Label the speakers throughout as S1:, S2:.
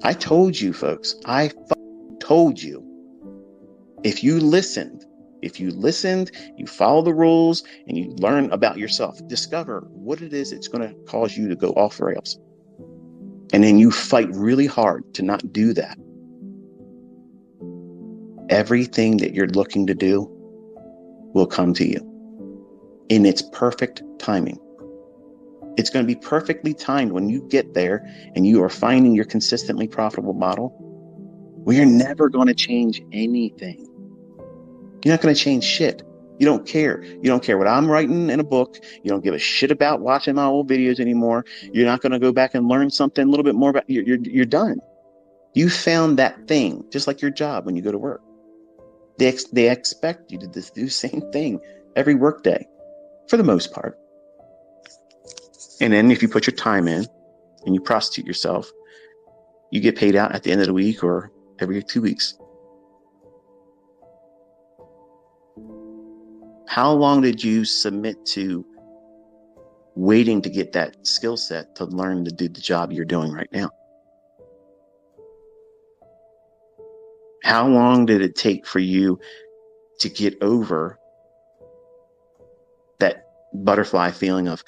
S1: I told you, folks. Told you. If you listened, you follow the rules and you learn about yourself, discover what it is that's going to cause you to go off the rails. And then you fight really hard to not do that. Everything that you're looking to do will come to you in its perfect timing. It's going to be perfectly timed when you get there and you are finding your consistently profitable model. We are never going to change anything. You're not going to change shit. You don't care. You don't care what I'm writing in a book. You don't give a shit about watching my old videos anymore. You're not going to go back and learn something a little bit more about. You're done. You found that thing, just like your job when you go to work. They expect you to do the same thing every workday, for the most part. And then if you put your time in and you prostitute yourself, you get paid out at the end of the week or every 2 weeks. How long did you submit to waiting to get that skill set to learn to do the job you're doing right now? How long did it take for you to get over that butterfly feeling of,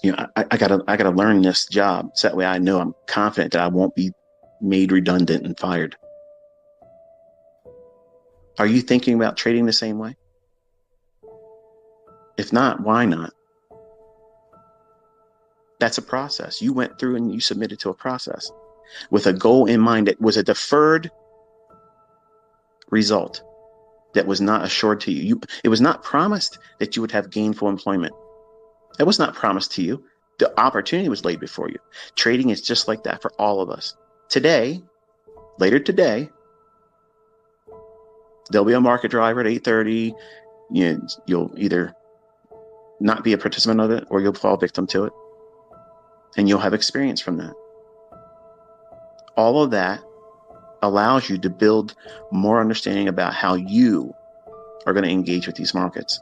S1: I gotta learn this job so that way I know I'm confident that I won't be made redundant and fired? Are you thinking about trading the same way? If not, why not? That's a process. You went through and you submitted to a process with a goal in mind that was a deferred result that was not assured to you. It was not promised that you would have gainful employment. It was not promised to you. The opportunity was laid before you. Trading is just like that for all of us. Later today, there'll be a market driver at 8:30. You'll either not be a participant of it or you'll fall victim to it. And you'll have experience from that. All of that allows you to build more understanding about how you are going to engage with these markets.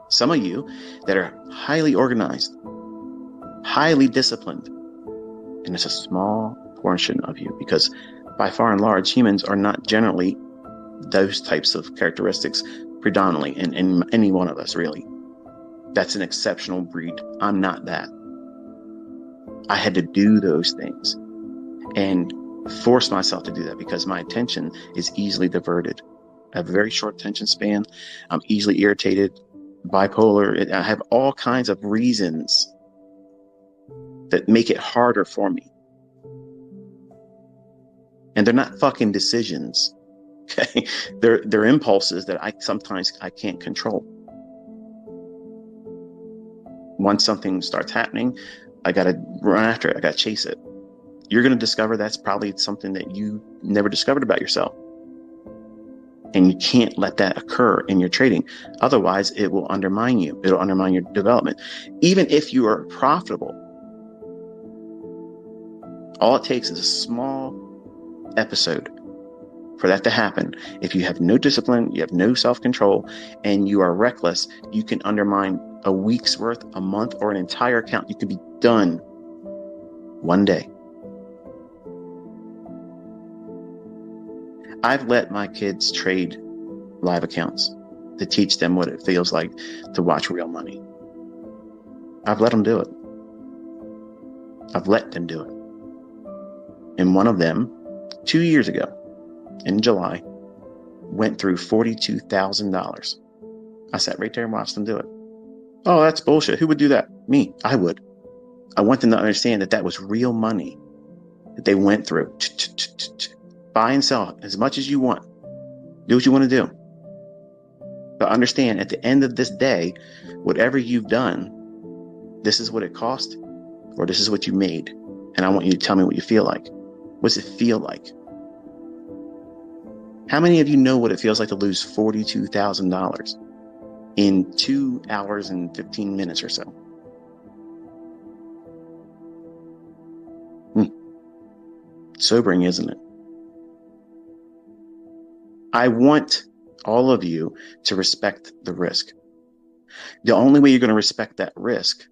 S1: Some of you that are highly organized, highly disciplined, and it's a small portion of you because by far and large, humans are not generally those types of characteristics predominantly in any one of us, really. That's an exceptional breed. I'm not that. I had to do those things and force myself to do that because my attention is easily diverted. I have a very short attention span. I'm easily irritated, bipolar. I have all kinds of reasons that make it harder for me. And they're not fucking decisions. Okay. They're impulses that I sometimes can't control. Once something starts happening, I got to run after it. I got to chase it. You're going to discover that's probably something that you never discovered about yourself. And you can't let that occur in your trading. Otherwise, it will undermine you. It'll undermine your development. Even if you are profitable, all it takes is a small episode for that to happen. If you have no discipline, you have no self-control, and you are reckless, you can undermine a week's worth, a month, or an entire account. You can be done one day. I've let my kids trade live accounts to teach them what it feels like to watch real money. I've let them do it. I've let them do it. And one of them, 2 years ago, in July, went through $42,000. I sat right there and watched them do it. Oh, that's bullshit. Who would do that? Me. I would. I want them to understand that that was real money that they went through. Buy and sell as much as you want. Do what you want to do. But understand at the end of this day, whatever you've done, this is what it cost or this is what you made. And I want you to tell me what you feel like. What's it feel like? How many of you know what it feels like to lose $42,000 in 2 hours and 15 minutes or so? Sobering, isn't it? I want all of you to respect the risk. The only way you're going to respect that risk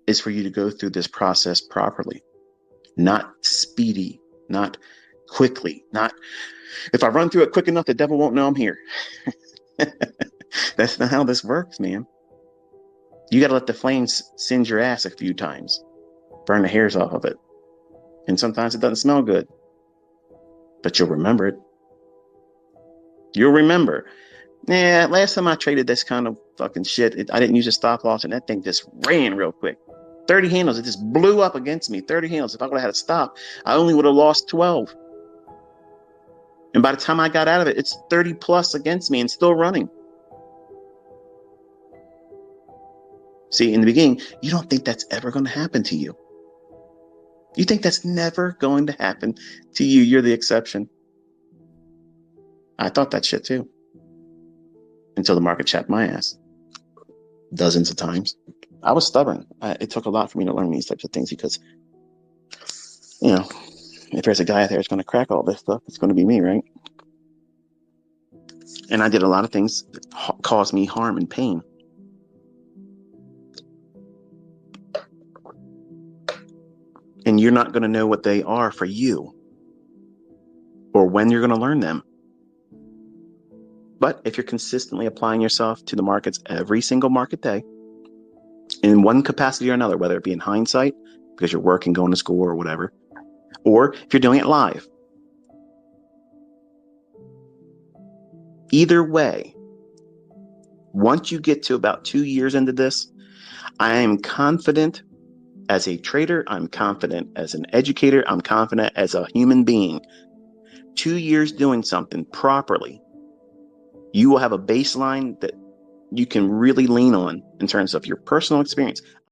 S1: is for you to go through this process properly, not speedy, not quickly, not if I run through it quick enough, the devil won't know I'm here. That's not how this works, man. You got to let the flames singe your ass a few times, burn the hairs off of it. And sometimes it doesn't smell good, but you'll remember it. You'll remember. Yeah, last time I traded this kind of fucking shit, I didn't use a stop loss, and that thing just ran real quick. 30 handles, it just blew up against me. 30 handles. If I would have had a stop, I only would have lost 12. And by the time I got out of it, it's 30 plus against me and still running. See, in the beginning, you don't think that's ever going to happen to you. You think that's never going to happen to you. You're the exception. I thought that shit too. Until the market chapped my ass. Dozens of times. I was stubborn. It took a lot for me to learn these types of things because, you know, if there's a guy out there that's going to crack all this stuff, it's going to be me, right? And I did a lot of things that caused me harm and pain. And you're not going to know what they are for you or when you're going to learn them. But if you're consistently applying yourself to the markets every single market day, in one capacity or another, whether it be in hindsight, because you're working, going to school or whatever, or if you're doing it live, either way, once you get to about 2 years into this, I am confident as a trader, I'm confident as an educator, I'm confident as a human being. 2 years doing something properly, you will have a baseline that you can really lean on in terms of your personal experience.